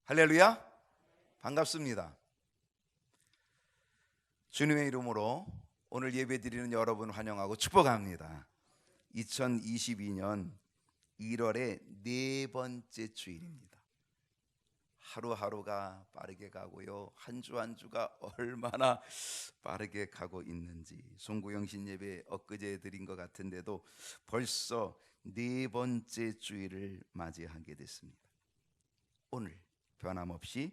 할렐루야, 반갑습니다. 주님의 이름으로 오늘 예배드리는 여러분 환영하고 축복합니다. 2022년 1월의 네 번째 주일입니다. 하루하루가 빠르게 가고요, 한 주 한 주가 얼마나 빠르게 가고 있는지, 송구영신 예배 엊그제 드린 것 같은데도 벌써 네 번째 주일을 맞이하게 됐습니다. 오늘 변함없이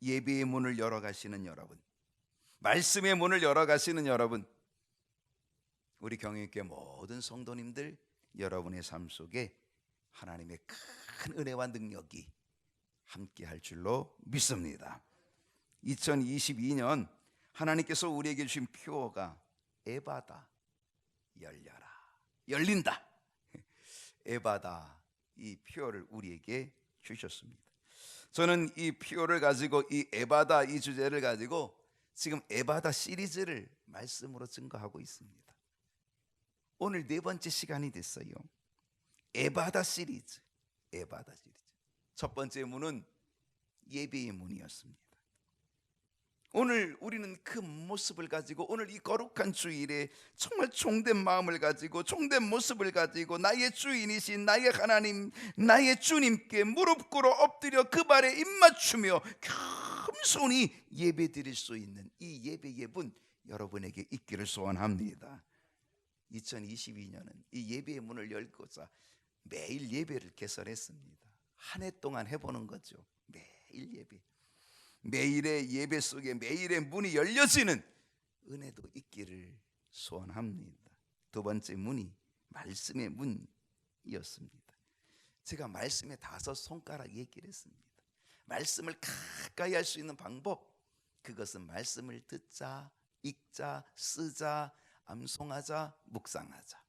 예배의 문을 열어가시는 여러분, 말씀의 문을 열어가시는 여러분, 우리 경영교회 모든 성도님들, 여러분의 삶 속에 하나님의 큰 은혜와 능력이 함께 할 줄로 믿습니다. 2022년 하나님께서 우리에게 주신 표어가 에바다, 열려라, 열린다. 에바다, 이 표어를 우리에게 주셨습니다. 저는 이 표어를 가지고, 이 에바다, 이 주제를 가지고 지금 에바다 시리즈를 말씀으로 증거하고 있습니다. 오늘 네 번째 시간이 됐어요. 에바다 시리즈, 에바다 시리즈. 첫 번째 문은 예배의 문이었습니다. 오늘 우리는 그 모습을 가지고, 오늘 이 거룩한 주일에 정말 종된 마음을 가지고, 종된 모습을 가지고, 나의 주인이신 나의 하나님, 나의 주님께 무릎 꿇어 엎드려 그 발에 입맞추며 겸손히 예배 드릴 수 있는 이 예배의 문, 여러분에게 있기를 소원합니다. 2022년은 이 예배의 문을 열고자 매일 예배를 개설했습니다. 한 해 동안 해보는 거죠. 매일 예배, 매일의 예배 속에 매일의 문이 열려지는 은혜도 있기를 소원합니다. 두 번째 문이 말씀의 문이었습니다. 제가 말씀에 5손가락 얘기를 했습니다. 말씀을 가까이 할 수 있는 방법, 그것은 말씀을 듣자, 읽자, 쓰자, 암송하자, 묵상하자.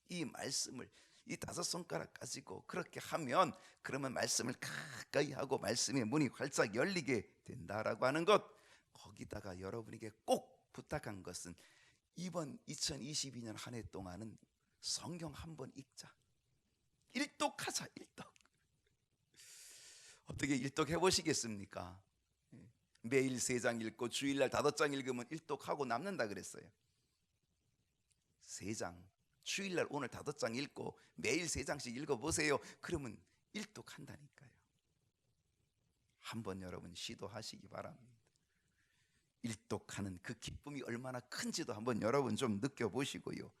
이 말씀을, 이 5손가락 가지고 그렇게 하면, 그러면 말씀을 가까이 하고 말씀의 문이 활짝 열리게 된다라고 하는 것. 거기다가 여러분에게 꼭 부탁한 것은, 이번 2022년 한 해 동안은 성경 한번 읽자. 일독하자, 일독. 어떻게 일독 해보시겠습니까? 매일 3장 읽고 주일날 5장 읽으면 일독하고 남는다 그랬어요. 3장, 주일날 오늘 5장 읽고 매일 3장씩 읽어보세요. 그러면 일독한다니까요. 한번 여러분 시도하시기 바랍니다. 일독하는 그 기쁨이 얼마나 큰지도 한번 여러분 좀 느껴보시고요.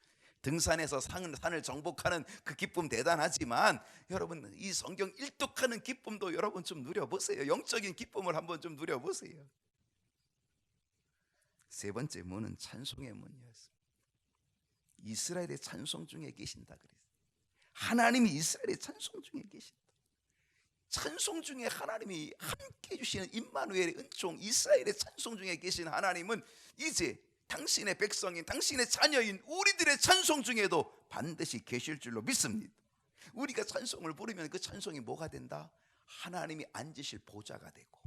등산에서 산을 정복하는 그 기쁨 대단하지만, 여러분 이 성경 일독하는 기쁨도 여러분 좀 누려보세요. 영적인 기쁨을 한번 좀 누려보세요. 세 번째 문은 찬송의 문이었습니다. 이스라엘의 찬송 중에 계신다 그랬어요. 하나님이 이스라엘의 찬송 중에 계신다. 찬송 중에 하나님이 함께 해주시는 임마누엘의 은총, 이스라엘의 찬송 중에 계신 하나님은 이제 당신의 백성인, 당신의 자녀인 우리들의 찬송 중에도 반드시 계실 줄로 믿습니다. 우리가 찬송을 부르면 그 찬송이 뭐가 된다? 하나님이 앉으실 보좌가 되고,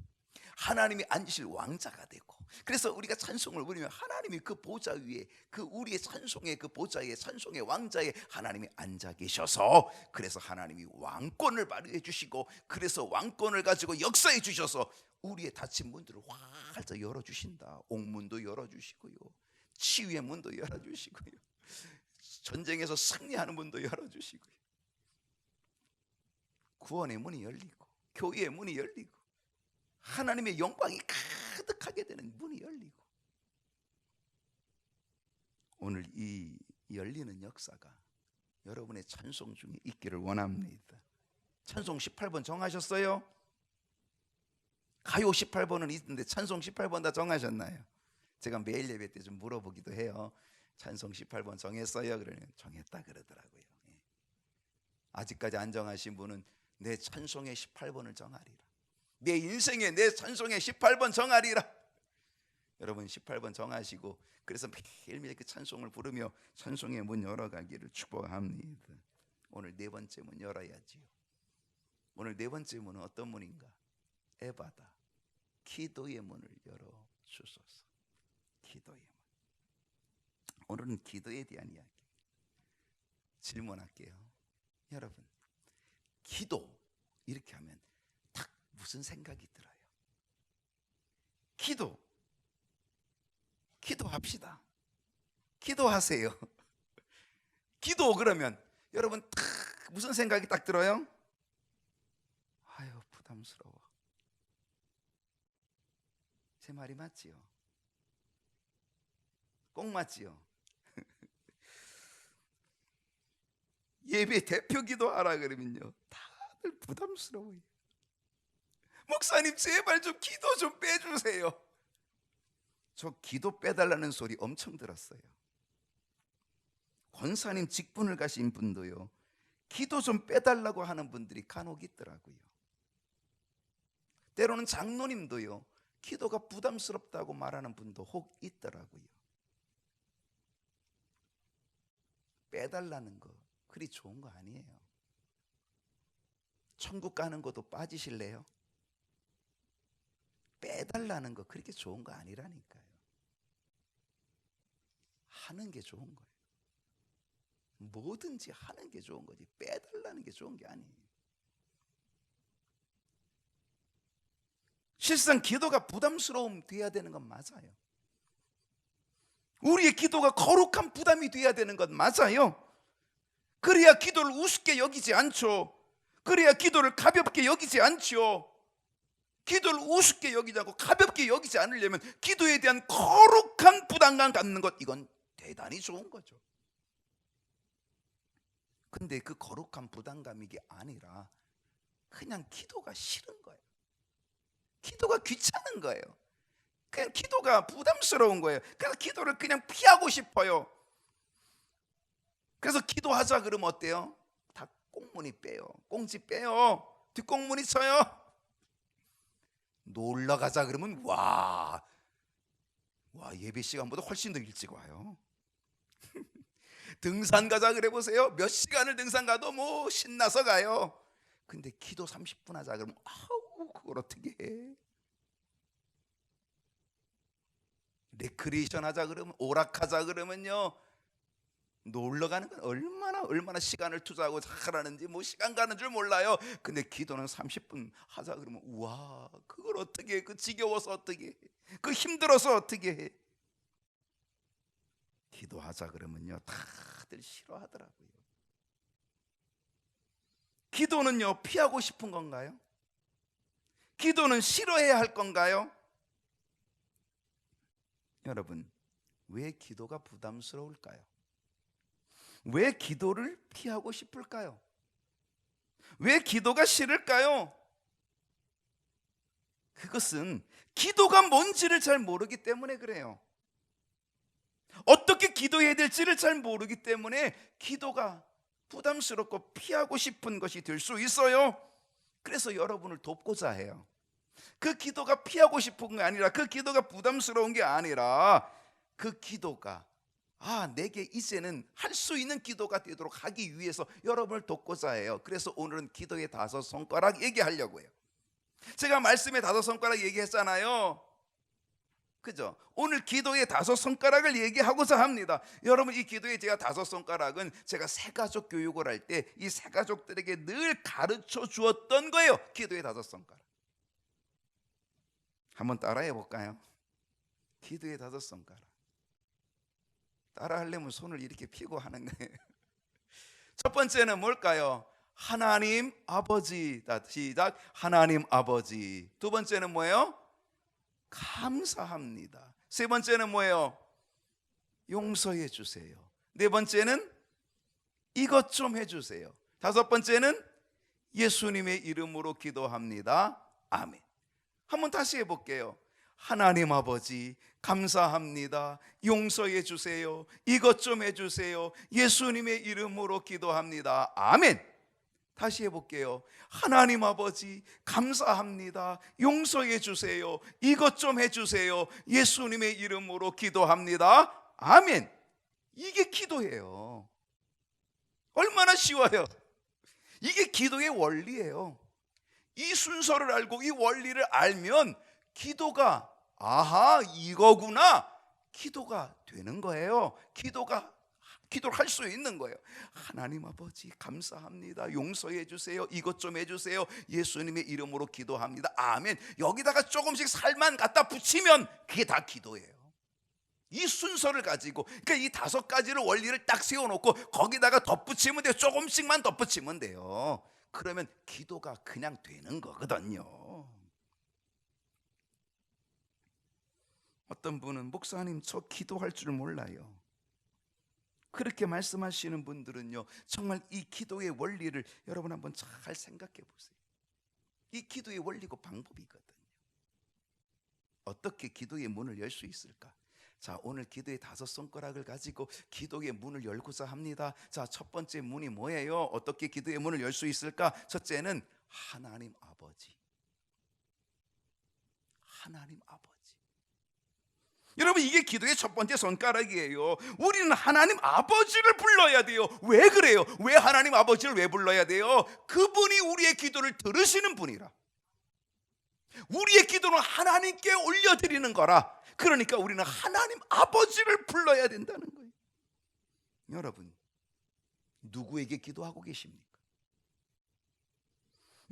하나님이 앉으실 왕자가 되고, 그래서 우리가 찬송을 부르면 하나님이 그 보좌 위에, 그 우리의 찬송의 그 보좌에, 찬송의 왕자에 하나님이 앉아 계셔서, 그래서 하나님이 왕권을 발휘해 주시고, 그래서 왕권을 가지고 역사해 주셔서 우리의 닫힌 문들을 활짝 열어주신다. 옥문도 열어주시고요, 치유의 문도 열어주시고요, 전쟁에서 승리하는 문도 열어주시고요, 구원의 문이 열리고, 교회의 문이 열리고, 하나님의 영광이 가득하게 되는 문이 열리고, 오늘 이 열리는 역사가 여러분의 찬송 중에 있기를 원합니다. 찬송 18번 정하셨어요? 가요 18번은 있는데 찬송 18번 다 정하셨나요? 제가 매일 예배 때 좀 물어보기도 해요. 찬송 18번 정했어요? 그러면 정했다 그러더라고요. 아직까지 안 정하신 분은 내 찬송의 18번을 정하리라. 내 인생에 내 찬송의 18번 정하리라. 여러분 18번 정하시고, 그래서 매일매일 그 찬송을 부르며 찬송의 문 열어가기를 축복합니다. 오늘 네 번째 문 열어야지요. 오늘 네 번째 문은 어떤 문인가? 에바다, 기도의 문을 열어주소서. 기도의 문. 오늘은 기도에 대한 이야기 질문할게요. 여러분, 기도 이렇게 하면 딱 무슨 무슨 생각이 들어요? 기도합시다. 기도하세요. 기도 그러면 여러분 딱 무슨 생각이 딱 들어요? 아유, 부담스러워. 제 말이 맞지요? 꼭 맞지요? 예배 대표 기도하라 그러면요, 다들 부담스러워요. 목사님 제발 좀 기도 좀 빼주세요. 저 기도 빼달라는 소리 엄청 들었어요. 권사님 직분을 가신 분도요, 기도 좀 빼달라고 하는 분들이 간혹 있더라고요. 때로는 장로님도요, 기도가 부담스럽다고 말하는 분도 혹 있더라고요. 빼달라는 거 그리 좋은 거 아니에요. 천국 가는 것도 빠지실래요? 빼달라는 거 그렇게 좋은 거 아니라니까요. 하는 게 좋은 거예요. 뭐든지 하는 게 좋은 거지 빼달라는 게 좋은 게 아니에요. 실상 기도가 부담스러움 돼야 되는 건 맞아요. 우리의 기도가 거룩한 부담이 돼야 되는 건 맞아요. 그래야 기도를 우습게 여기지 않죠. 그래야 기도를 가볍게 여기지 않죠. 기도를 우습게 여기지 않고 가볍게 여기지 않으려면 기도에 대한 거룩한 부담감 갖는 것, 이건 대단히 좋은 거죠. 근데 그 거룩한 부담감이 아니라 그냥 기도가 싫은 거예요. 기도가 귀찮은 거예요. 그냥 기도가 부담스러운 거예요. 그래서 기도를 그냥 피하고 싶어요. 그래서 기도하자 그러면 어때요? 다 꽁무니 빼요. 꽁지 빼요. 뒷꽁무니 쳐요. 놀러 가자 그러면 와 예배 시간보다 훨씬 더 일찍 와요. 등산 가자 그래 보세요. 몇 시간을 등산 가도 뭐 신나서 가요. 근데 기도 30분 하자 그러면 아우 그걸 어떻게 해? 레크리에이션 하자 그러면, 오락하자 그러면요, 놀러 가는 건 얼마나 시간을 투자하고 하라는지 뭐 시간 가는 줄 몰라요. 근데 기도는 30분 하자 그러면 우와 그걸 어떻게 해? 그 지겨워서 어떻게 해? 그 힘들어서 어떻게 해? 기도하자 그러면요 다들 싫어하더라고요. 기도는요 피하고 싶은 건가요? 기도는 싫어해야 할 건가요? 여러분, 왜 기도가 부담스러울까요? 왜 기도를 피하고 싶을까요? 왜 기도가 싫을까요? 그것은 기도가 뭔지를 잘 모르기 때문에 그래요. 어떻게 기도해야 될지를 잘 모르기 때문에 기도가 부담스럽고 피하고 싶은 것이 될 수 있어요. 그래서 여러분을 돕고자 해요. 그 기도가 피하고 싶은 게 아니라, 그 기도가 부담스러운 게 아니라, 그 기도가 내게 이제는 할 수 있는 기도가 되도록 하기 위해서 여러분을 돕고자 해요. 그래서 오늘은 기도의 5손가락 얘기하려고 해요. 제가 말씀의 5손가락 얘기했잖아요. 그죠? 오늘 기도의 5손가락을 얘기하고자 합니다. 여러분, 이 기도의 제가 5손가락은 제가 새가족 교육을 할 때 이 새가족들에게 늘 가르쳐 주었던 거예요. 기도의 5손가락. 한번 따라해 볼까요? 기도의 5손가락. 따라하려면 손을 이렇게 펴고 하는 거예요. 첫 번째는 뭘까요? 하나님 아버지. 시작. 하나님 아버지. 두 번째는 뭐예요? 감사합니다. 세 번째는 뭐예요? 용서해 주세요. 네 번째는 이것 좀 해주세요. 다섯 번째는 예수님의 이름으로 기도합니다. 아멘. 한번 다시 해볼게요. 하나님 아버지 감사합니다. 용서해 주세요. 이것 좀 해주세요. 예수님의 이름으로 기도합니다. 아멘. 다시 해볼게요. 하나님 아버지 감사합니다. 용서해 주세요. 이것 좀 해주세요. 예수님의 이름으로 기도합니다. 아멘. 이게 기도예요. 얼마나 쉬워요. 이게 기도의 원리예요. 이 순서를 알고 이 원리를 알면 기도가 이거구나, 기도가 되는 거예요. 기도가 기도를 할 수 있는 거예요. 하나님 아버지 감사합니다. 용서해 주세요. 이것 좀 해주세요. 예수님의 이름으로 기도합니다. 아멘. 여기다가 조금씩 살만 갖다 붙이면 그게 다 기도예요. 이 순서를 가지고, 그러니까 이 5가지를 원리를 딱 세워놓고 거기다가 덧붙이면 돼요. 조금씩만 덧붙이면 돼요. 그러면 기도가 그냥 되는 거거든요. 어떤 분은 목사님 저 기도할 줄 몰라요. 그렇게 말씀하시는 분들은요, 정말 이 기도의 원리를 여러분 한번 잘 생각해 보세요. 이 기도의 원리고 방법이거든요. 어떻게 기도의 문을 열 수 있을까? 자, 오늘 기도의 5손가락을 가지고 기도의 문을 열고자 합니다. 자, 첫 번째 문이 뭐예요? 어떻게 기도의 문을 열 수 있을까? 첫째는 하나님 아버지. 하나님 아버지. 여러분, 이게 기도의 첫 번째 손가락이에요. 우리는 하나님 아버지를 불러야 돼요. 왜 그래요? 왜 하나님 아버지를 왜 불러야 돼요? 그분이 우리의 기도를 들으시는 분이라. 우리의 기도는 하나님께 올려드리는 거라. 그러니까 우리는 하나님 아버지를 불러야 된다는 거예요. 여러분, 누구에게 기도하고 계십니까?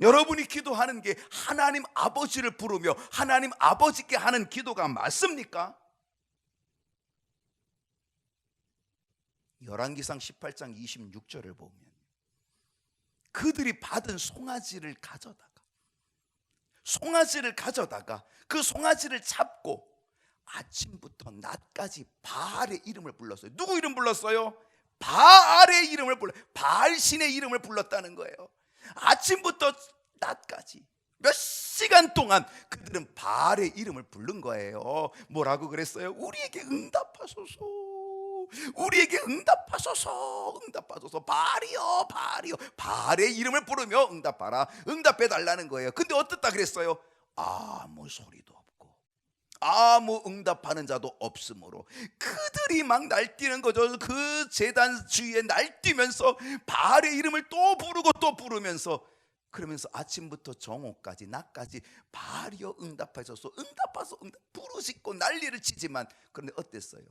여러분이 기도하는 게 하나님 아버지를 부르며 하나님 아버지께 하는 기도가 맞습니까? 열왕기상 18장 26절을 보면 그들이 받은 송아지를 가져다가 그 송아지를 잡고 아침부터 낮까지 바알의 이름을 불렀어요. 누구 이름 불렀어요? 바알의 이름을 바알신의 이름을 불렀다는 거예요. 아침부터 낮까지 몇 시간 동안 그들은 바알의 이름을 부른 거예요. 뭐라고 그랬어요? 우리에게 응답하소서, 우리에게 응답하소서, 응답하소서. 바알이요, 바알이요. 바알의 이름을 부르며 응답하라, 응답해 달라는 거예요. 근데 어떻다 그랬어요? 아무 소리도 없고 아무 응답하는 자도 없으므로 그들이 막 날뛰는 거죠. 그 제단 주위에 날뛰면서 바알의 이름을 또 부르고 또 부르면서, 그러면서 아침부터 정오까지 낮까지 바알이여 응답하소서, 응답하소서, 부르짖고 난리를 치지만, 그런데 어땠어요?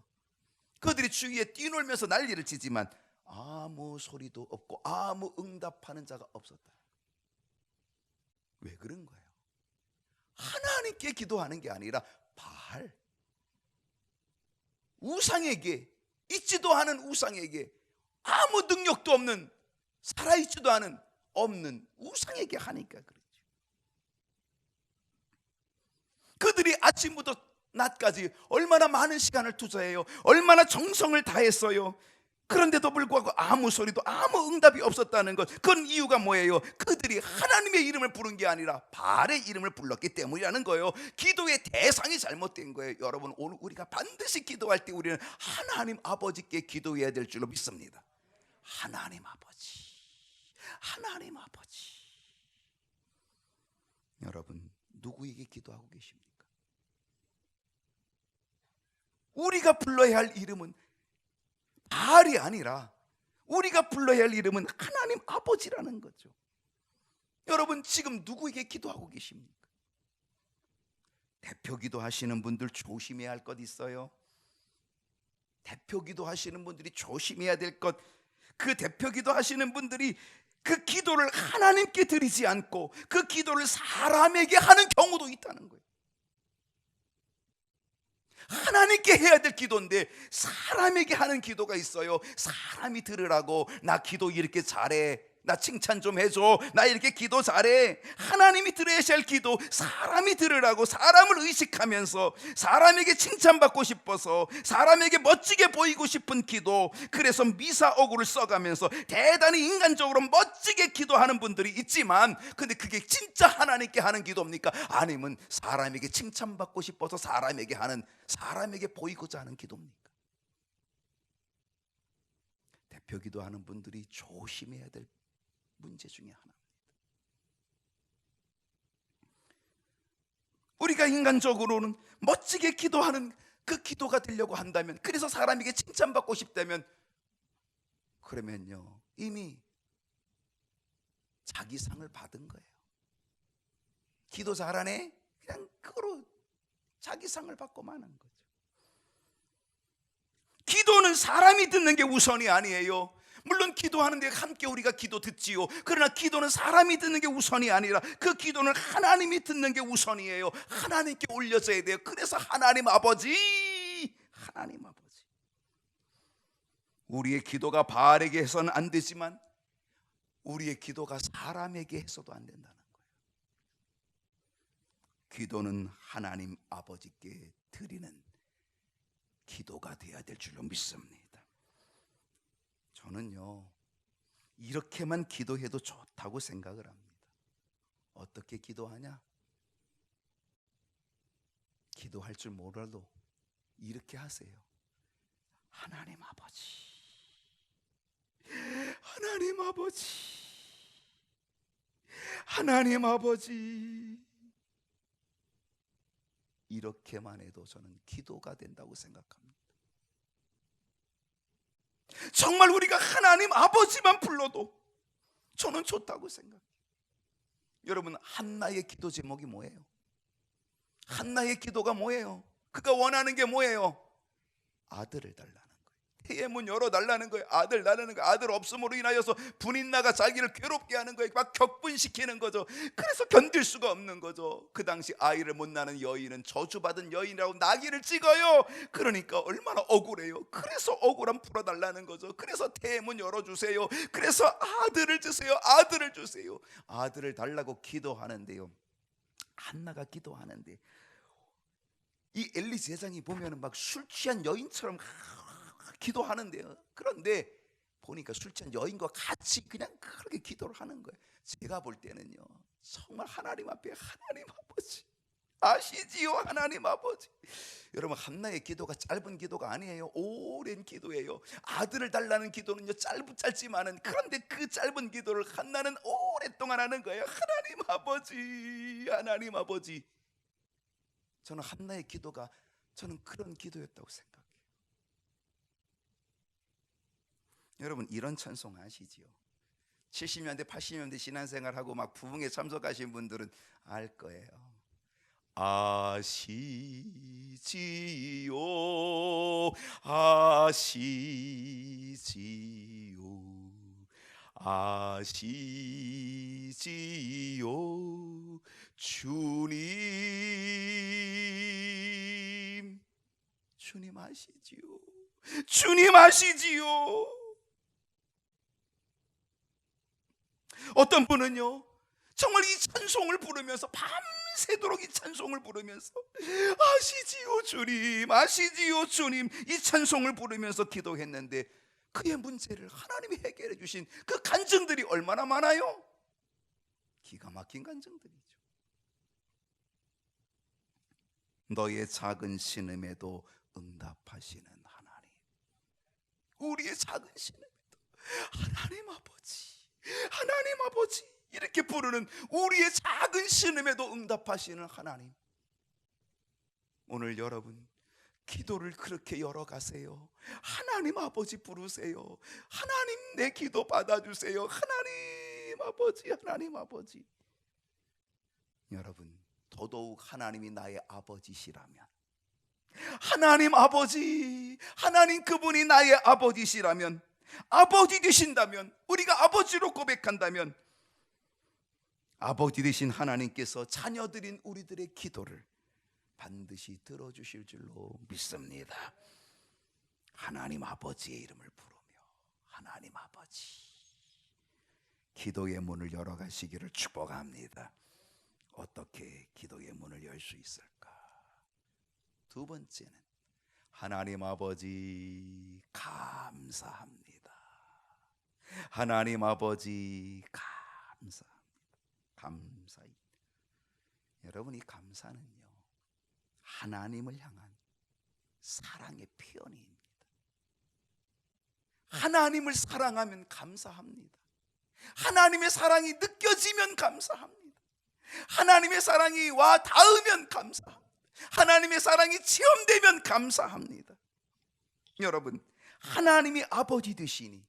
그들이 주위에 뛰놀면서 난리를 치지만 아무 소리도 없고 아무 응답하는 자가 없었다. 왜 그런 거예요? 하나님께 기도하는 게 아니라 바알, 우상에게, 있지도 않은 우상에게, 아무 능력도 없는, 살아있지도 않은, 없는 우상에게 하니까 그렇죠. 그들이 아침부터 낮까지 얼마나 많은 시간을 투자해요. 얼마나 정성을 다했어요. 그런데도 불구하고 아무 소리도 아무 응답이 없었다는 것, 그건 이유가 뭐예요? 그들이 하나님의 이름을 부른 게 아니라 바알의 이름을 불렀기 때문이라는 거예요. 기도의 대상이 잘못된 거예요. 여러분, 오늘 우리가 반드시 기도할 때 우리는 하나님 아버지께 기도해야 될 줄로 믿습니다. 하나님 아버지, 하나님 아버지. 여러분, 누구에게 기도하고 계십니까? 우리가 불러야 할 이름은 바알이 아니라 우리가 불러야 할 이름은 하나님 아버지라는 거죠. 여러분, 지금 누구에게 기도하고 계십니까? 대표 기도하시는 분들 조심해야 할 것 있어요. 대표 기도하시는 분들이 조심해야 될 것, 그 대표 기도하시는 분들이 그 기도를 하나님께 드리지 않고 그 기도를 사람에게 하는 경우도 있다는 거예요. 하나님께 해야 될 기도인데 사람에게 하는 기도가 있어요. 사람이 들으라고, 나 기도 이렇게 잘해, 나 칭찬 좀 해줘, 나 이렇게 기도 잘해. 하나님이 들어야 할 기도, 사람이 들으라고 사람을 의식하면서 사람에게 칭찬받고 싶어서 사람에게 멋지게 보이고 싶은 기도, 그래서 미사오구를 써가면서 대단히 인간적으로 멋지게 기도하는 분들이 있지만, 근데 그게 진짜 하나님께 하는 기도입니까? 아니면 사람에게 칭찬받고 싶어서 사람에게 하는, 사람에게 보이고자 하는 기도입니까? 대표 기도하는 분들이 조심해야 될 문제 중에 하나입니다. 우리가 인간적으로는 멋지게 기도하는 그 기도가 되려고 한다면, 그래서 사람에게 칭찬받고 싶다면, 그러면요 이미 자기 상을 받은 거예요. 기도 잘하네, 그냥 그거로 자기 상을 받고 마는 거죠. 기도는 사람이 듣는 게 우선이 아니에요. 물론 기도하는데 함께 우리가 기도 듣지요. 그러나 기도는 사람이 듣는 게 우선이 아니라 그 기도는 하나님이 듣는 게 우선이에요. 하나님께 올려져야 돼요. 그래서 하나님 아버지, 하나님 아버지. 우리의 기도가 바알에게 해서는 안 되지만 우리의 기도가 사람에게 해서도 안 된다는 거예요. 기도는 하나님 아버지께 드리는 기도가 되어야 될 줄로 믿습니다. 저는요, 이렇게만 기도해도 좋다고 생각을 합니다. 어떻게 기도하냐? 기도할 줄 몰라도 이렇게 하세요. 하나님 아버지, 하나님 아버지, 하나님 아버지. 이렇게만 해도 저는 기도가 된다고 생각합니다. 정말 우리가 하나님 아버지만 불러도 저는 좋다고 생각해요. 여러분, 한나의 기도 제목이 뭐예요? 한나의 기도가 뭐예요? 그가 원하는 게 뭐예요? 아들을 달라는 거예요. 태의 문 열어달라는 거예요. 아들 달라는 거예요. 아들 없음으로 인하여서 분인나가 자기를 괴롭게 하는 거예요. 막 격분시키는 거죠. 그래서 견딜 수가 없는 거죠. 그 당시 아이를 못 낳는 여인은 저주받은 여인이라고 낙인을 찍어요. 그러니까 얼마나 억울해요. 그래서 억울함 풀어달라는 거죠. 그래서 태의 문 열어주세요. 그래서 아들을 주세요. 아들을 주세요. 아들을 달라고 기도하는데요, 한나가 기도하는데 이 엘리 제장이 보면은 막 술 취한 여인처럼 기도하는데요. 그런데 보니까 술 취한 여인과 같이 그냥 그렇게 기도를 하는 거예요. 제가 볼 때는요, 정말 하나님 앞에 하나님 아버지 아시지요? 하나님 아버지. 여러분, 한나의 기도가 짧은 기도가 아니에요. 오랜 기도예요. 아들을 달라는 기도는요, 짧지만은, 그런데 그 짧은 기도를 한나는 오랫동안 하는 거예요. 하나님 아버지, 하나님 아버지. 저는 한나의 기도가 저는 그런 기도였다고 생각해요. 여러분, 이런 찬송 아시지요? 70년대 80년대 신앙생활하고 막 부흥에 참석하신 분들은 알 거예요. 아시지요, 아시지요, 아시지요, 주님, 주님 아시지요, 주님 아시지요. 어떤 분은요, 정말 이 찬송을 부르면서 밤새도록 이 찬송을 부르면서 아시지요 주님, 아시지요 주님, 이 찬송을 부르면서 기도했는데 그의 문제를 하나님이 해결해 주신 그 간증들이 얼마나 많아요. 기가 막힌 간증들이죠. 너의 작은 신음에도 응답하시는 하나님, 우리의 작은 신음에도 하나님 아버지, 하나님 아버지, 이렇게 부르는 우리의 작은 신음에도 응답하시는 하나님. 오늘 여러분, 기도를 그렇게 열어가세요. 하나님 아버지 부르세요. 하나님, 내 기도 받아주세요. 하나님 아버지, 하나님 아버지. 여러분, 더더욱 하나님이 나의 아버지시라면, 하나님 아버지, 하나님 그분이 나의 아버지시라면, 아버지 되신다면, 우리가 아버지로 고백한다면, 아버지 되신 하나님께서 자녀들인 우리들의 기도를 반드시 들어주실 줄로 믿습니다. 하나님 아버지의 이름을 부르며 하나님 아버지, 기도의 문을 열어가시기를 축복합니다. 어떻게 기도의 문을 열 수 있을까? 두 번째는 하나님 아버지 감사합니다. 하나님 아버지 감사합니다. 감사히. 여러분, 이 감사는요, 하나님을 향한 사랑의 표현입니다. 하나님을 사랑하면 감사합니다. 하나님의 사랑이 느껴지면 감사합니다. 하나님의 사랑이 와 닿으면 감사합니다. 하나님의 사랑이 체험되면 감사합니다. 여러분, 하나님이 아버지 되시니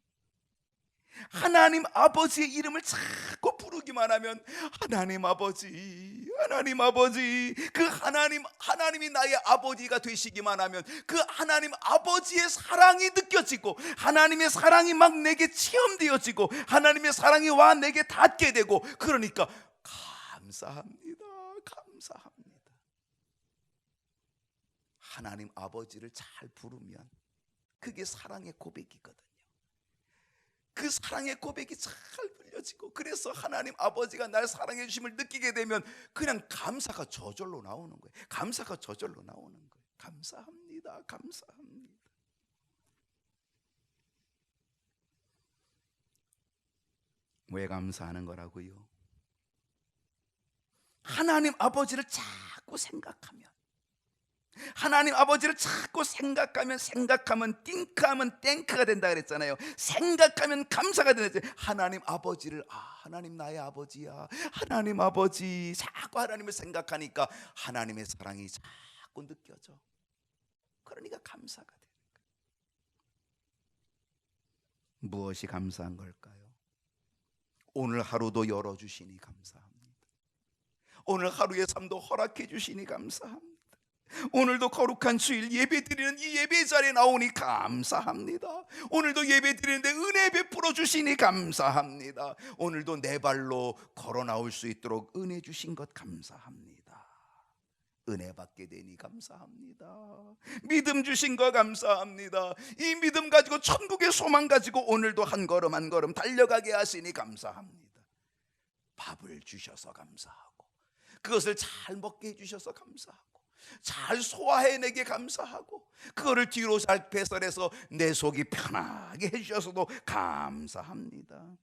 하나님 아버지의 이름을 자꾸 부르기만 하면 하나님 아버지, 하나님 아버지, 그 하나님이 나의 아버지가 되시기만 하면 그 하나님 아버지의 사랑이 느껴지고, 하나님의 사랑이 막 내게 체험되어지고, 하나님의 사랑이 와 내게 닿게 되고, 그러니까 감사합니다. 감사합니다. 하나님 아버지를 잘 부르면 그게 사랑의 고백이거든요. 그 사랑의 고백이 잘 불려지고, 그래서 하나님 아버지가 날 사랑해 주심을 느끼게 되면 그냥 감사가 저절로 나오는 거예요. 감사가 저절로 나오는 거예요. 감사합니다. 감사합니다. 왜 감사하는 거라고요? 하나님 아버지를 자꾸 생각하면, 하나님 아버지를 자꾸 생각하면 띵크하면 땡크가 된다 그랬잖아요. 생각하면 감사가 된다. 하나님 아버지를, 하나님 나의 아버지야, 하나님 아버지, 자꾸 하나님을 생각하니까 하나님의 사랑이 자꾸 느껴져. 그러니까 감사가 되는 거예요. 무엇이 감사한 걸까요? 오늘 하루도 열어주시니 감사합니다. 오늘 하루의 삶도 허락해 주시니 감사합니다. 오늘도 거룩한 주일 예배드리는 이 예배 자리에 나오니 감사합니다. 오늘도 예배드리는데 은혜 베풀어 주시니 감사합니다. 오늘도 내 발로 걸어 나올 수 있도록 은혜 주신 것 감사합니다. 은혜 받게 되니 감사합니다. 믿음 주신 거 감사합니다. 이 믿음 가지고 천국의 소망 가지고 오늘도 한 걸음 한 걸음 달려가게 하시니 감사합니다. 밥을 주셔서 감사하고, 그것을 잘 먹게 해주셔서 감사하고, 잘 소화해내게 감사하고, 그거를 뒤로 잘 배설해서 내 속이 편하게 해주셔서도 감사합니다.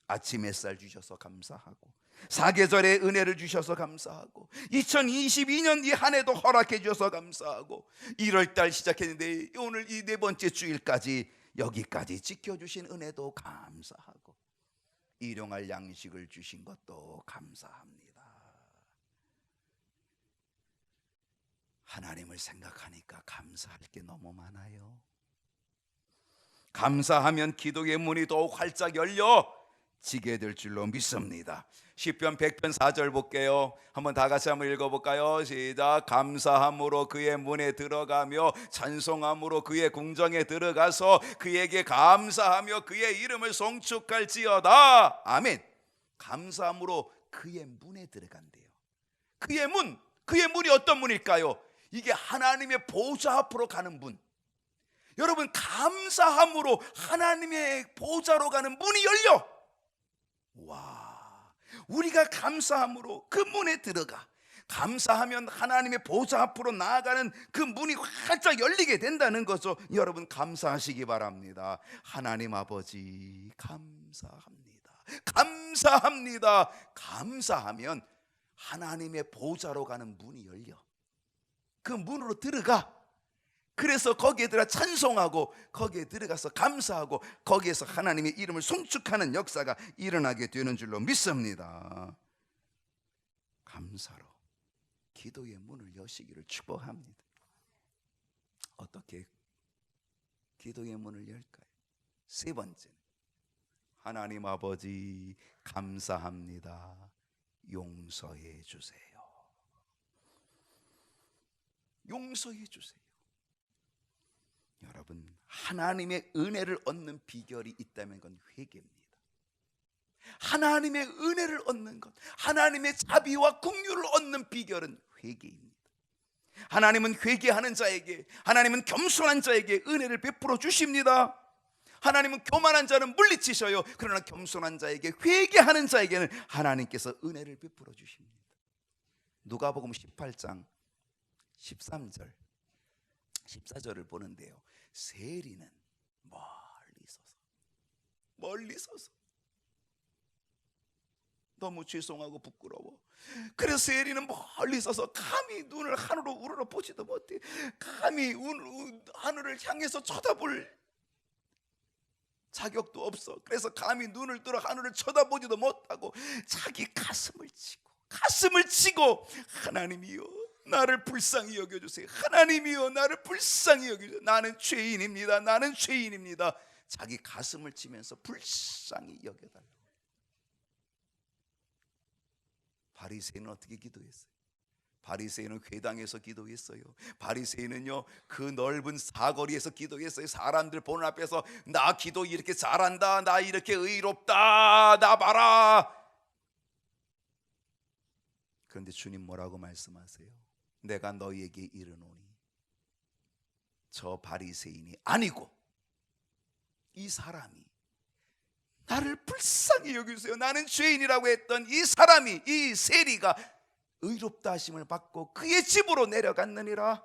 아침 햇살 주셔서 감사하고, 사계절의 은혜를 주셔서 감사하고, 2022년 이 한 해도 허락해 주셔서 감사하고, 1월달 시작했는데 오늘 이 네 번째 주일까지 여기까지 지켜주신 은혜도 감사하고, 일용할 양식을 주신 것도 감사합니다. 하나님을 생각하니까 감사할 게 너무 많아요. 감사하면 기도의 문이 더욱 활짝 열려지게 될 줄로 믿습니다. 시편 100편 4절 볼게요. 한번 다 같이 한번 읽어볼까요? 시작. 감사함으로 그의 문에 들어가며 찬송함으로 그의 궁정에 들어가서 그에게 감사하며 그의 이름을 송축할지어다. 아멘. 감사함으로 그의 문에 들어간대요. 그의 문이 어떤 문일까요? 이게 하나님의 보좌 앞으로 가는 문. 여러분, 감사함으로 하나님의 보좌로 가는 문이 열려. 와, 우리가 감사함으로 그 문에 들어가, 감사하면 하나님의 보좌 앞으로 나아가는 그 문이 활짝 열리게 된다는 거죠. 여러분, 감사하시기 바랍니다. 하나님 아버지 감사합니다. 감사합니다. 감사하면 하나님의 보좌로 가는 문이 열려. 그 문으로 들어가. 그래서 거기에 들어가 찬송하고, 거기에 들어가서 감사하고, 거기에서 하나님의 이름을 송축하는 역사가 일어나게 되는 줄로 믿습니다. 감사로 기도의 문을 여시기를 축복합니다. 어떻게 기도의 문을 열까요? 세 번째, 하나님 아버지 감사합니다. 용서해 주세요. 용서해 주세요. 여러분, 하나님의 은혜를 얻는 비결이 있다면 그건 회개입니다. 하나님의 은혜를 얻는 것, 하나님의 자비와 긍휼을 얻는 비결은 회개입니다. 하나님은 회개하는 자에게, 하나님은 겸손한 자에게 은혜를 베풀어 주십니다. 하나님은 교만한 자는 물리치셔요. 그러나 겸손한 자에게, 회개하는 자에게는 하나님께서 은혜를 베풀어 주십니다. 누가복음 18장 13절 14절을 보는데요, 세리는 멀리 서서 너무 죄송하고 부끄러워. 그래서 세리는 멀리 서서 감히 눈을 하늘로 우러러 보지도 못해. 감히 하늘을 향해서 쳐다볼 자격도 없어. 그래서 감히 눈을 들어 하늘을 쳐다보지도 못하고 자기 가슴을 치고 하나님이여 나를 불쌍히 여겨주세요. 하나님이여 나를 불쌍히 여겨주세요. 나는 죄인입니다. 자기 가슴을 치면서 불쌍히 여겨달라고. 바리새인은 어떻게 기도했어요? 바리새인은 회당에서 기도했어요. 바리새인은요 그 넓은 사거리에서 기도했어요. 사람들 보는 앞에서 나 기도 이렇게 잘한다, 나 이렇게 의롭다, 나 봐라. 그런데 주님 뭐라고 말씀하세요? 내가 너희에게 이르노니 저 바리새인이 아니고 이 사람이 나를 불쌍히 여기세요. 나는 죄인이라고 했던 이 사람이, 이 세리가 의롭다 하심을 받고 그의 집으로 내려갔느니라.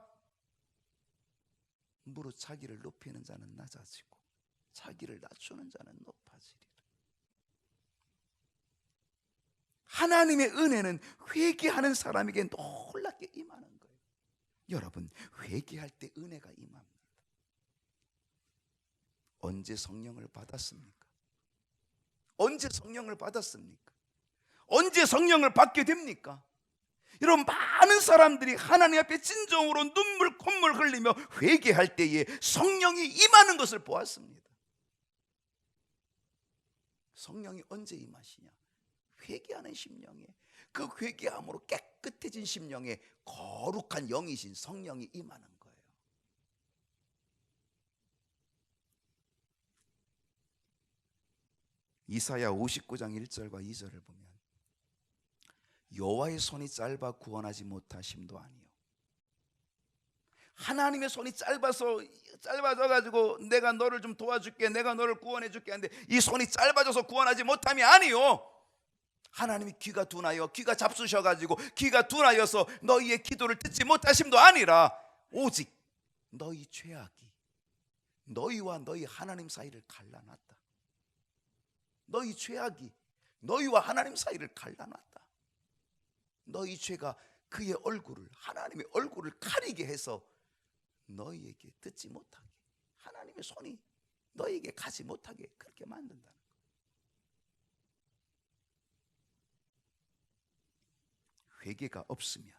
무릇 자기를 높이는 자는 낮아지고 자기를 낮추는 자는 높아지리라. 하나님의 은혜는 회개하는 사람에게 놀랍게 임하는 거예요. 여러분, 회개할 때 은혜가 임합니다. 언제 성령을 받았습니까? 언제 성령을 받았습니까? 언제 성령을 받게 됩니까? 여러분, 많은 사람들이 하나님 앞에 진정으로 눈물 콧물 흘리며 회개할 때에 성령이 임하는 것을 보았습니다. 성령이 언제 임하시냐? 회개하는 심령에, 그 회개함으로 깨끗해진 심령에 거룩한 영이신 성령이 임하는 거예요. 이사야 59장 1절과 2절을 보면 여호와의 손이 짧아 구원하지 못하심도 아니요, 하나님의 손이 짧아져가지고 내가 너를 좀 도와줄게, 내가 너를 구원해줄게 하는데 이 손이 짧아져서 구원하지 못함이 아니요, 하나님이 귀가 둔하여, 귀가 잡수셔가지고 귀가 둔하여서 너희의 기도를 듣지 못하심도 아니라 오직 너희 죄악이 너희와 너희 하나님 사이를 갈라놨다. 너희 죄악이 너희와 하나님 사이를 갈라놨다. 너희 죄가 그의 얼굴을, 하나님의 얼굴을 가리게 해서 너희에게 듣지 못하게, 하나님의 손이 너희에게 가지 못하게 그렇게 만든다는 거예요. 회개가 없으면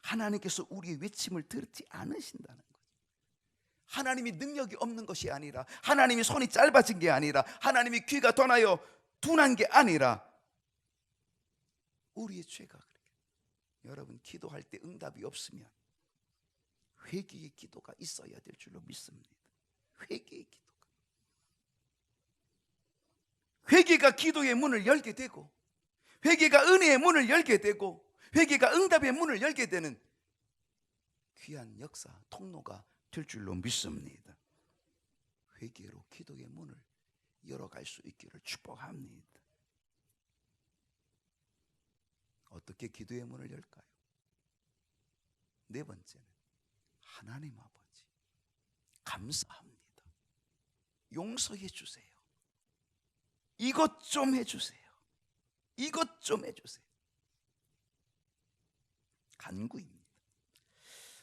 하나님께서 우리의 외침을 듣지 않으신다는 거예요. 하나님이 능력이 없는 것이 아니라, 하나님이 손이 짧아진 게 아니라, 하나님이 귀가 둔한 게 아니라 우리의 죄가 그렇게. 여러분, 기도할 때 응답이 없으면 회개의 기도가 있어야 될 줄로 믿습니다. 회개의 기도가, 회개가 기도의 문을 열게 되고, 회개가 은혜의 문을 열게 되고, 회개가 응답의 문을 열게 되는 귀한 역사, 통로가 될 줄로 믿습니다. 회개로 기도의 문을 열어갈 수 있기를 축복합니다. 어떻게 기도의 문을 열까요? 네 번째는 하나님 아버지 감사합니다, 용서해 주세요, 이것 좀 해주세요, 이것 좀 해주세요. 간구입니다.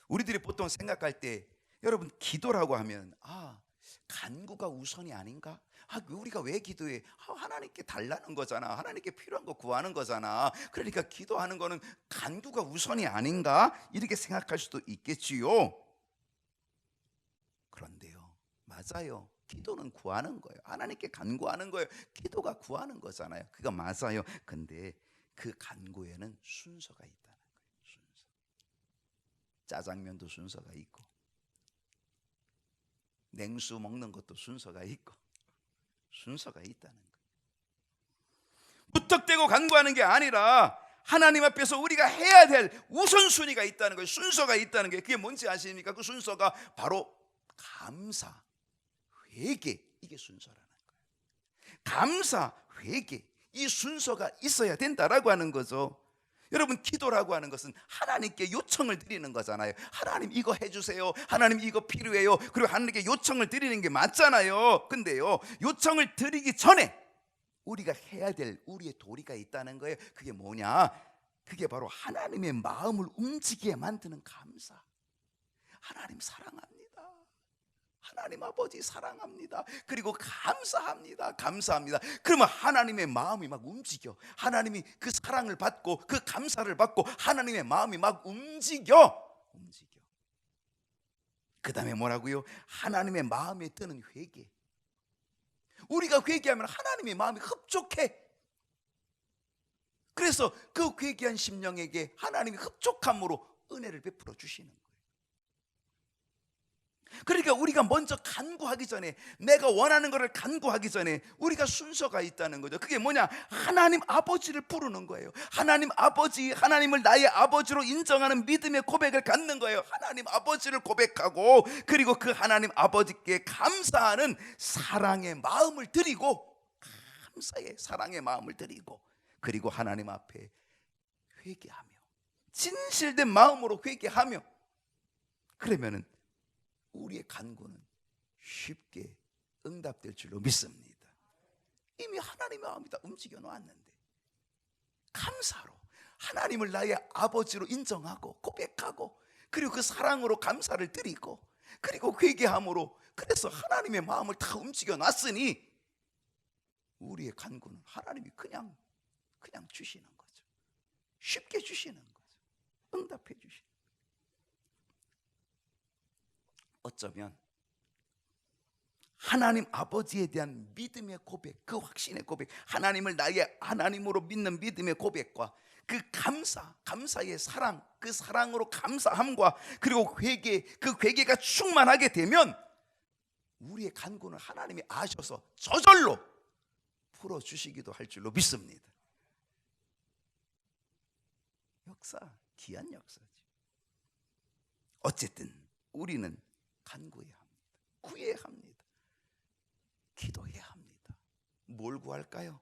우리들이 보통 생각할 때, 여러분, 기도라고 하면 간구가 우선이 아닌가? 우리가 왜 기도해? 하나님께 달라는 거잖아, 하나님께 필요한 거 구하는 거잖아, 그러니까 기도하는 거는 간구가 우선이 아닌가? 이렇게 생각할 수도 있겠지요. 그런데요, 맞아요. 기도는 구하는 거예요. 하나님께 간구하는 거예요. 기도가 구하는 거잖아요. 그거 맞아요. 근데 그 간구에는 순서가 있다는 거예요. 순서. 짜장면도 순서가 있고, 냉수 먹는 것도 순서가 있고, 순서가 있다는 거예요. 무턱대고 간구하는 게 아니라 하나님 앞에서 우리가 해야 될 우선순위가 있다는 거예요. 순서가 있다는 게, 그게 뭔지 아십니까? 그 순서가 바로 감사, 회개, 이게 순서라는 거예요. 감사, 회개, 이 순서가 있어야 된다라고 하는 거죠. 여러분, 기도라고 하는 것은 하나님께 요청을 드리는 거잖아요. 하나님 이거 해주세요, 하나님 이거 필요해요. 그리고 하나님께 요청을 드리는 게 맞잖아요. 근데요, 요청을 드리기 전에 우리가 해야 될 우리의 도리가 있다는 거예요. 그게 뭐냐? 그게 바로 하나님의 마음을 움직이게 만드는 감사. 하나님 사랑합니다, 하나님 아버지 사랑합니다, 그리고 감사합니다, 감사합니다. 그러면 하나님의 마음이 막 움직여. 하나님이 그 사랑을 받고 그 감사를 받고 하나님의 마음이 막 움직여. 그 다음에 뭐라고요? 하나님의 마음에 드는 회개. 우리가 회개하면 하나님의 마음이 흡족해. 그래서 그 회개한 심령에게 하나님이 흡족함으로 은혜를 베풀어 주시는 거예요. 그러니까 우리가 먼저 간구하기 전에, 내가 원하는 것을 간구하기 전에 우리가 순서가 있다는 거죠. 그게 뭐냐? 하나님 아버지를 부르는 거예요. 하나님 아버지, 하나님을 나의 아버지로 인정하는 믿음의 고백을 갖는 거예요. 하나님 아버지를 고백하고, 그리고 그 하나님 아버지께 감사하는 사랑의 마음을 드리고, 감사의 사랑의 마음을 드리고, 그리고 하나님 앞에 회개하며, 진실된 마음으로 회개하며, 그러면은 우리의 간구는 쉽게 응답될 줄로 믿습니다. 이미 하나님의 마음이 다 움직여 놓았는데, 감사로 하나님을 나의 아버지로 인정하고 고백하고, 그리고 그 사랑으로 감사를 드리고, 그리고 회개함으로, 그래서 하나님의 마음을 다 움직여 놨으니 우리의 간구는 하나님이 그냥 주시는 거죠. 쉽게 주시는 거죠. 응답해 주시는. 어쩌면 하나님 아버지에 대한 믿음의 고백, 그 확신의 고백, 하나님을 나의 하나님으로 믿는 믿음의 고백과 그 감사의 사랑, 그 사랑으로 감사함과 그리고 회개, 그 회개가 충만하게 되면 우리의 간구는 하나님이 아셔서 저절로 풀어주시기도 할 줄로 믿습니다. 역사, 귀한 역사죠. 어쨌든 우리는 간구해야 합니다. 구해야 합니다. 기도해야 합니다. 뭘 구할까요?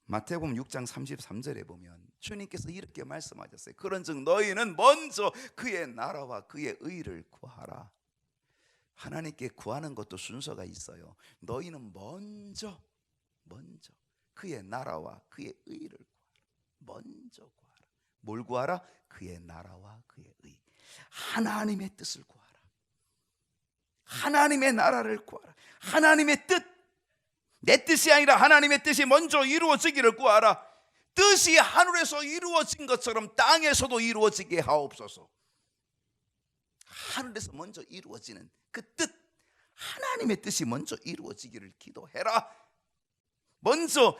마태복음 6장 33절에 보면 주님께서 이렇게 말씀하셨어요. 그런즉 너희는 먼저 그의 나라와 그의 의를 구하라. 하나님께 구하는 것도 순서가 있어요. 너희는 먼저 그의 나라와 그의 의를 구하라. 먼저 구하라. 뭘 구하라? 그의 나라와 그의 의. 하나님의 뜻을 구하라. 하나님의 나라를 구하라. 하나님의 뜻, 내 뜻이 아니라 하나님의 뜻이 먼저 이루어지기를 구하라. 뜻이 하늘에서 이루어진 것처럼 땅에서도 이루어지게 하옵소서. 하늘에서 먼저 이루어지는 그 뜻, 하나님의 뜻이 먼저 이루어지기를 기도해라. 먼저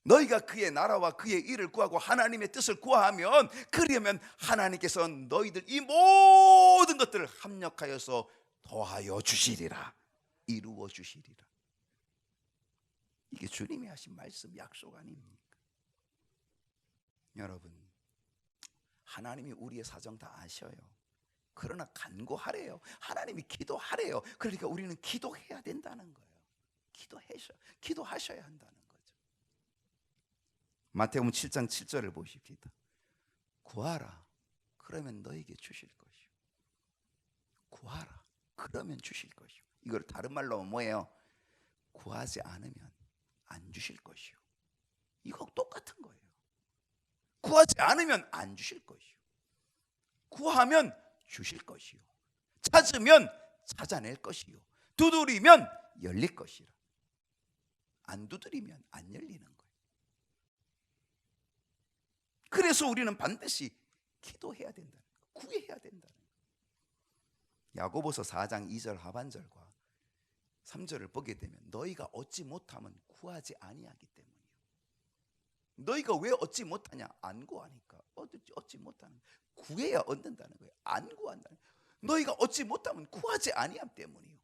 너희가 그의 나라와 그의 일을 구하고 하나님의 뜻을 구하면, 그러면 하나님께서 너희들 이 모든 것들을 합력하여서 더하여 주시리라, 이루어 주시리라. 이게 주님이 하신 말씀, 약속 아닙니까? 여러분, 하나님이 우리의 사정 다 아셔요. 그러나 간구하래요. 하나님이 기도하래요. 그러니까 우리는 기도해야 된다는 거예요. 기도하셔야 한다는 거예요. 마태복음 7장 7절을 보십시다. 구하라, 그러면 너에게 주실 것이요. 구하라, 그러면 주실 것이요. 이걸 다른 말로 하면 뭐예요? 구하지 않으면 안 주실 것이요. 이거 똑같은 거예요. 구하지 않으면 안 주실 것이요. 구하면 주실 것이요. 찾으면 찾아낼 것이요. 두드리면 열릴 것이라. 안 두드리면 안 열리는 거예요. 그래서 우리는 반드시 기도해야 된다는 거예요. 구해야 된다는 거예요. 야고보서 4장 2절 하반절과 3절을 보게 되면 너희가 얻지 못하면 구하지 아니하기 때문이요. 너희가 왜 얻지 못하냐? 안 구하니까. 얻지 못하는 거예요. 구해야 얻는다는 거예요. 안 구한다는 거예요. 너희가 얻지 못하면 구하지 아니함 때문이요.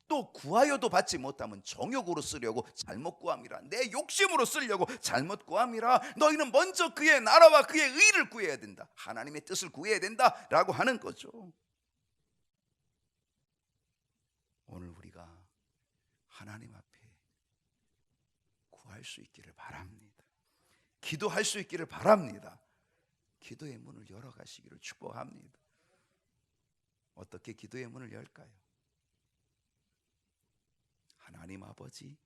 또 구하여도 받지 못하면 정욕으로 쓰려고 잘못 구함이라. 내 욕심으로 쓰려고 잘못 구함이라. 너희는 먼저 그의 나라와 그의 의를 구해야 된다. 하나님의 뜻을 구해야 된다라고 하는 거죠. 오늘 우리가 하나님 앞에 구할 수 있기를 바랍니다. 기도할 수 있기를 바랍니다. 기도의 문을 열어가시기를 축복합니다. 어떻게 기도의 문을 열까요? 하나님 아버지,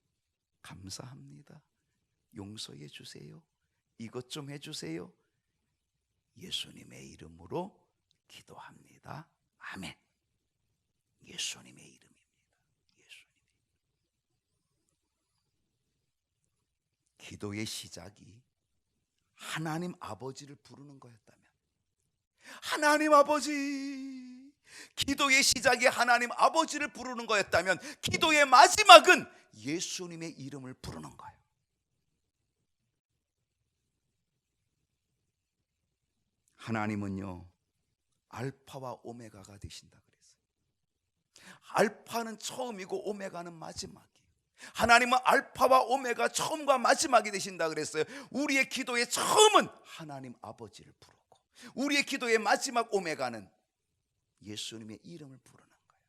감사합니다. 용서해 주세요. 이것 좀 해주세요. 예수님의 이름으로 기도합니다. 아멘. 예수님의 이름입니다. 예수님의. 기도의 시작이 하나님 아버지를 부르는 거였다면, 하나님 아버지, 기도의 시작이 하나님 아버지를 부르는 거였다면 기도의 마지막은 예수님의 이름을 부르는 거예요. 하나님은요 알파와 오메가가 되신다 그랬어요. 알파는 처음이고 오메가는 마지막이에요. 하나님은 알파와 오메가 처음과 마지막이 되신다 그랬어요. 우리의 기도의 처음은 하나님 아버지를 부르고, 우리의 기도의 마지막 오메가는 예수님의 이름을 부르는 거예요.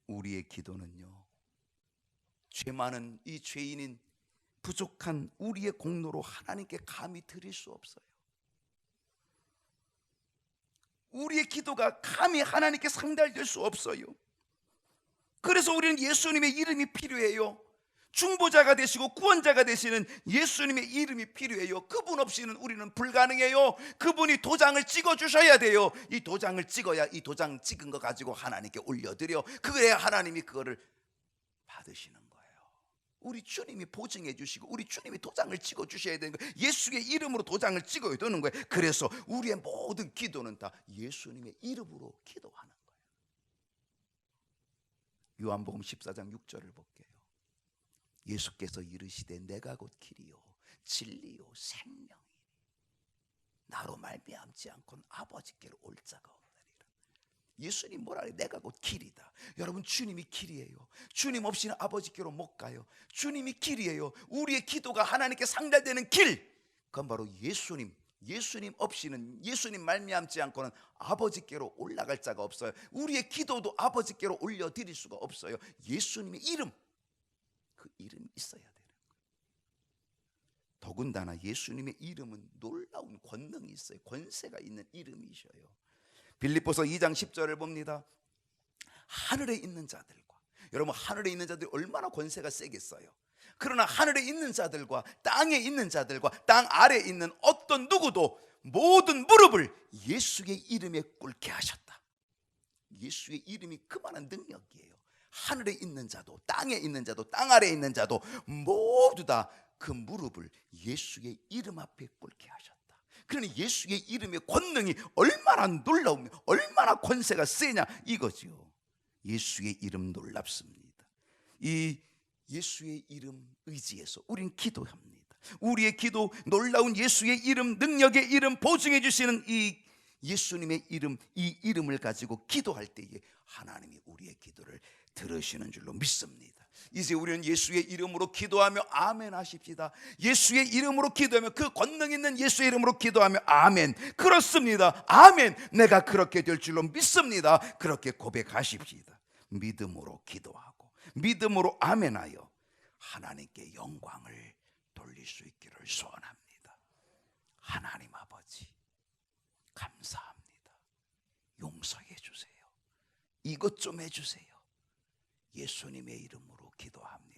우리의 기도는요 죄 많은 이 죄인인 부족한 우리의 공로로 하나님께 감히 드릴 수 없어요. 우리의 기도가 감히 하나님께 상달될 수 없어요. 그래서 우리는 예수님의 이름이 필요해요. 중보자가 되시고 구원자가 되시는 예수님의 이름이 필요해요. 그분 없이는 우리는 불가능해요. 그분이 도장을 찍어 주셔야 돼요. 이 도장을 찍어야 이 도장 찍은 거 가지고 하나님께 올려드려. 그래야 하나님이 그거를 받으시는 거예요. 우리 주님이 보증해 주시고 우리 주님이 도장을 찍어 주셔야 되는 거예요. 예수의 이름으로 도장을 찍어야 되는 거예요. 그래서 우리의 모든 기도는 다 예수님의 이름으로 기도하는 거예요. 요한복음 14장 6절을 볼게요. 예수께서 이르시되 내가 곧 길이요 진리요 생명이니 나로 말미암지 않고는 아버지께로 올 자가 없느니라. 예수님 뭐라 그래요? 내가 곧 길이다. 여러분 주님이 길이에요. 주님 없이는 아버지께로 못 가요. 주님이 길이에요. 우리의 기도가 하나님께 상달되는 길, 그건 바로 예수님. 예수님 없이는, 예수님 말미암지 않고는 아버지께로 올라갈 자가 없어요. 우리의 기도도 아버지께로 올려드릴 수가 없어요. 예수님의 이름, 그 이름이 있어야 되는 거예요. 더군다나 예수님의 이름은 놀라운 권능이 있어요. 권세가 있는 이름이셔요. 빌립보서 2장 10절을 봅니다. 하늘에 있는 자들과, 여러분 하늘에 있는 자들이 얼마나 권세가 세겠어요. 그러나 하늘에 있는 자들과 땅에 있는 자들과 땅 아래에 있는 어떤 누구도 모든 무릎을 예수의 이름에 꿇게 하셨다. 예수의 이름이 그만한 능력이에요. 하늘에 있는 자도 땅에 있는 자도 땅 아래에 있는 자도 모두 다 그 무릎을 예수의 이름 앞에 꿇게 하셨다. 그러니 예수의 이름의 권능이 얼마나 놀라우며 얼마나 권세가 세냐 이거죠. 예수의 이름 놀랍습니다. 이 예수의 이름 의지해서 우린 기도합니다. 우리의 기도, 놀라운 예수의 이름, 능력의 이름, 보증해 주시는 이 예수님의 이름, 이 이름을 가지고 기도할 때에 하나님이 우리의 기도를 들으시는 줄로 믿습니다. 이제 우리는 예수의 이름으로 기도하며 아멘 하십시다. 예수의 이름으로 기도하며, 그 권능 있는 예수의 이름으로 기도하며 아멘. 그렇습니다. 아멘. 내가 그렇게 될 줄로 믿습니다. 그렇게 고백하십시다. 믿음으로 기도하고 믿음으로 아멘하여 하나님께 영광을 돌릴 수 있기를 소원합니다. 하나님 아버지 감사합니다. 용서해 주세요. 이것 좀 해주세요. 예수님의 이름으로 기도합니다.